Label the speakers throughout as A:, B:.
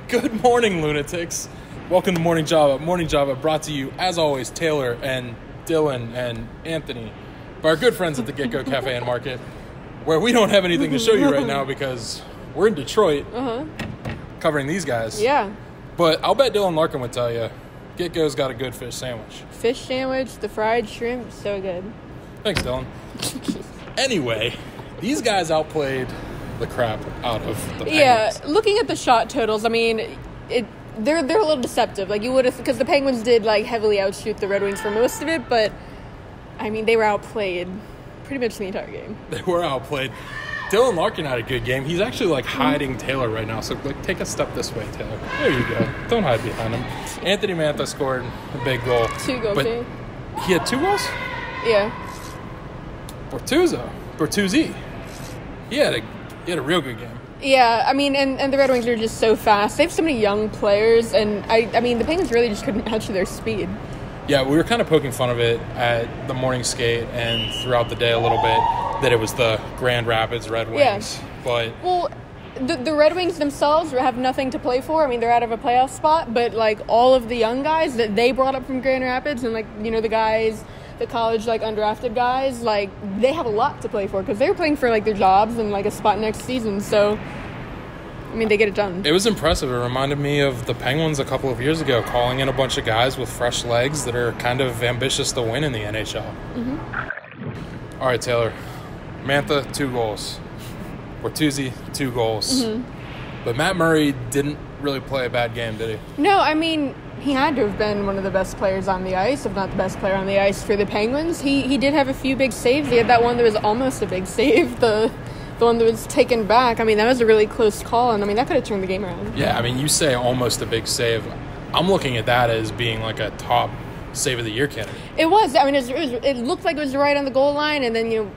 A: Good morning, lunatics. Welcome to Morning Java. Morning Java brought to you, as always, Taylor and Dylan and Anthony by our good friends at the Get-Go Cafe and Market, where we don't have anything to show you right now because we're in Detroit covering these guys.
B: Yeah.
A: But I'll bet Dylan Larkin would tell you, Get-Go's got a good fish sandwich.
B: Fish sandwich, the fried shrimp, so good.
A: Thanks, Dylan. Anyway, these guys outplayed the crap out of the Penguins.
B: Yeah, looking at the shot totals, I mean, they're a little deceptive. Like, you would have, because the Penguins did, like, heavily outshoot the Red Wings for most of it, but, I mean, they were outplayed pretty much the entire game.
A: They were outplayed. Dylan Larkin had a good game. He's actually, like, hiding Taylor right now, so, like, take a step this way, Taylor. There you go. Don't hide behind him. Anthony Mantha scored a big goal.
B: 2 goals,
A: but he had 2 goals?
B: Yeah.
A: Bertuzzi. He had a real good game.
B: Yeah, I mean, and the Red Wings are just so fast. They have so many young players, and I mean, the Penguins really just couldn't match their speed.
A: Yeah, we were kind of poking fun of it at the morning skate and throughout the day a little bit, that it was the Grand Rapids Red Wings.
B: Yeah.
A: But
B: well, the Red Wings themselves have nothing to play for. I mean, they're out of a playoff spot, but, like, all of the young guys that they brought up from Grand Rapids and, like, you know, the guys, the college, like, undrafted guys, like, they have a lot to play for because they were playing for, like, their jobs and, like, a spot next season. So, I mean, they get it done.
A: It was impressive. It reminded me of the Penguins a couple of years ago, calling in a bunch of guys with fresh legs that are kind of ambitious to win in the NHL. Mm-hmm. All right, Taylor. Mantha, 2 goals. Bertuzzi, 2 goals. Mm-hmm. But Matt Murray didn't really play a bad game, did he?
B: No, I mean, he had to have been one of the best players on the ice, if not the best player on the ice for the Penguins. He did have a few big saves. He had that one that was almost a big save, the one that was taken back. I mean, that was a really close call, and I mean, that could have turned the game around.
A: Yeah, I mean, you say almost a big save. I'm looking at that as being like a top save of the year candidate.
B: It was. I mean, it looked like it was right on the goal line, and then, you know,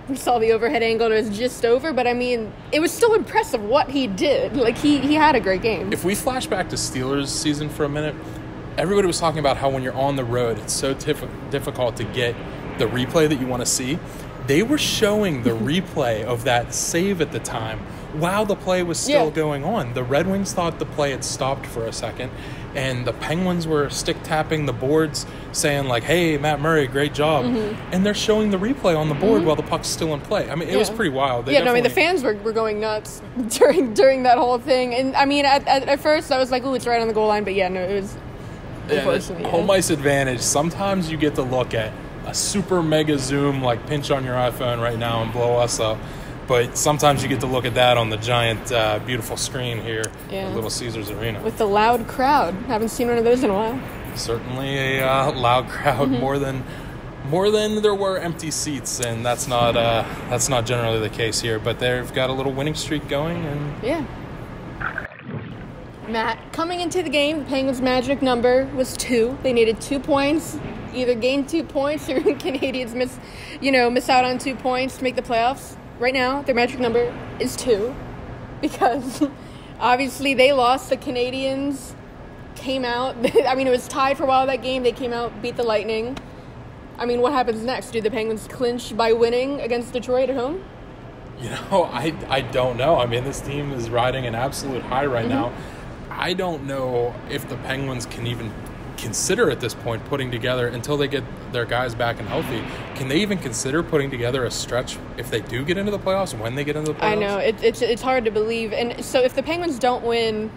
B: we saw the overhead angle and it was just over, but I mean, it was still impressive what he did. Like, he had a great game.
A: If we flash back to Steelers season for a minute, everybody was talking about how when you're on the road, it's so difficult to get the replay that you want to see. They were showing the replay of that save at the time while the play was still going on. The Red Wings thought the play had stopped for a second, and the Penguins were stick-tapping the boards saying, like, hey, Matt Murray, great job. Mm-hmm. And they're showing the replay on the board while the puck's still in play. I mean, it was pretty wild.
B: I mean, the fans were going nuts during that whole thing. And, I mean, at first I was like, ooh, it's right on the goal line. But, yeah, no, it was unfortunately.
A: Home ice advantage. Sometimes you get to look at a super mega zoom, like pinch on your iPhone right now and blow us up. But sometimes you get to look at that on the giant, beautiful screen here at Little Caesars Arena.
B: With the loud crowd. Haven't seen one of those in a while.
A: Certainly a loud crowd, more than there were empty seats, and that's not generally the case here. But they've got a little winning streak going, and
B: Matt, coming into the game, the Penguins' magic number was 2. They needed 2 points, either gain 2 points or Canadians miss out on 2 points to make the playoffs. Right now, their magic number is 2 because obviously they lost. The Canadians came out. I mean, it was tied for a while that game. They came out, beat the Lightning. I mean, what happens next? Do the Penguins clinch by winning against Detroit at home?
A: You know, I don't know. I mean, this team is riding an absolute high right now. I don't know if the Penguins can even consider at this point putting together, until they get their guys back and healthy, can they even consider putting together a stretch if they do get into the playoffs, when they get into the playoffs?
B: I know. It's hard to believe. And so if the Penguins don't win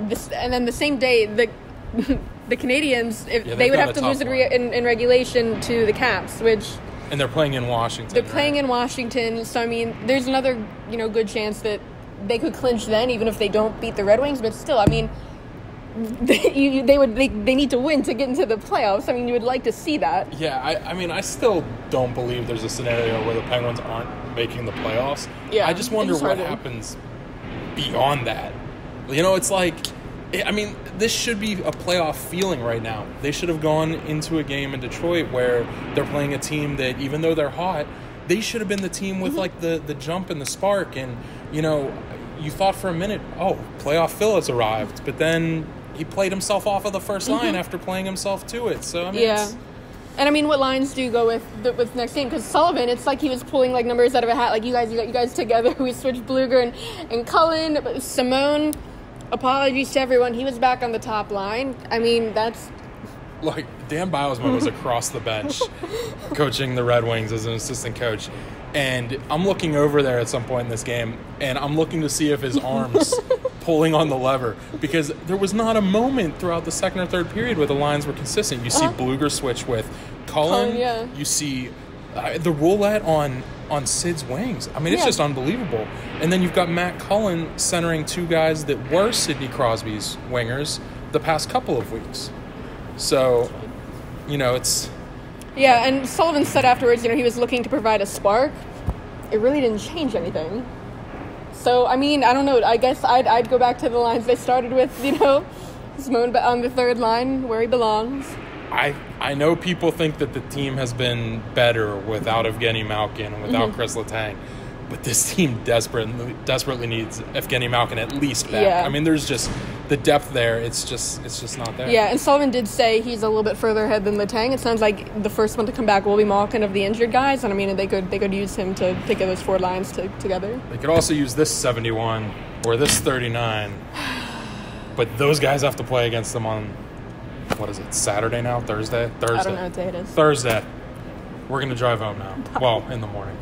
B: this, and then the same day, the Canadians, they would have to lose in regulation to the Caps, which...
A: And they're playing in Washington.
B: They're playing in Washington, so, I mean, there's another, good chance that they could clinch then, even if they don't beat the Red Wings, but still, I mean... They need to win to get into the playoffs. I mean, you would like to see that.
A: Yeah, I mean, I still don't believe there's a scenario where the Penguins aren't making the playoffs. Yeah, I just wonder what happens beyond that. It's like, I mean, this should be a playoff feeling right now. They should have gone into a game in Detroit where they're playing a team that, even though they're hot, they should have been the team with, like, the jump and the spark. And, you thought for a minute, oh, playoff Phil has arrived. But then... he played himself off of the first line after playing himself to it. So, I mean,
B: And I mean, what lines do you go with next game? Because Sullivan, it's like he was pulling like numbers out of a hat. Like you guys together. We switched Bluger and Cullen, Simone. apologies to everyone. He was back on the top line. I mean, that's...
A: Like, Dan Bylsma was across the bench coaching the Red Wings as an assistant coach. And I'm looking over there at some point in this game, and I'm looking to see if his arm's pulling on the lever. Because there was not a moment throughout the second or third period where the lines were consistent. You see Bluger switch with Cullen.
B: Yeah.
A: You see the roulette on Sid's wings. I mean, it's just unbelievable. And then you've got Matt Cullen centering two guys that were Sidney Crosby's wingers the past couple of weeks. So, it's...
B: Yeah, and Sullivan said afterwards, he was looking to provide a spark. It really didn't change anything. So, I mean, I don't know. I guess I'd go back to the lines they started with, Simone on the third line where he belongs.
A: I know people think that the team has been better without Evgeny Malkin and without Chris Letang, but this team desperately needs Evgeny Malkin at least back.
B: Yeah.
A: I mean, there's just the depth there. It's just not there.
B: Yeah, and Sullivan did say he's a little bit further ahead than Letang. It sounds like the first one to come back will be Malkin of the injured guys, and I mean they could use him to get those four lines together.
A: They could also use this 71 or this 39, but those guys have to play against them on. What is it, Saturday now? Thursday?
B: I don't know what day it is.
A: Thursday. We're going to drive home now. Well, in the morning.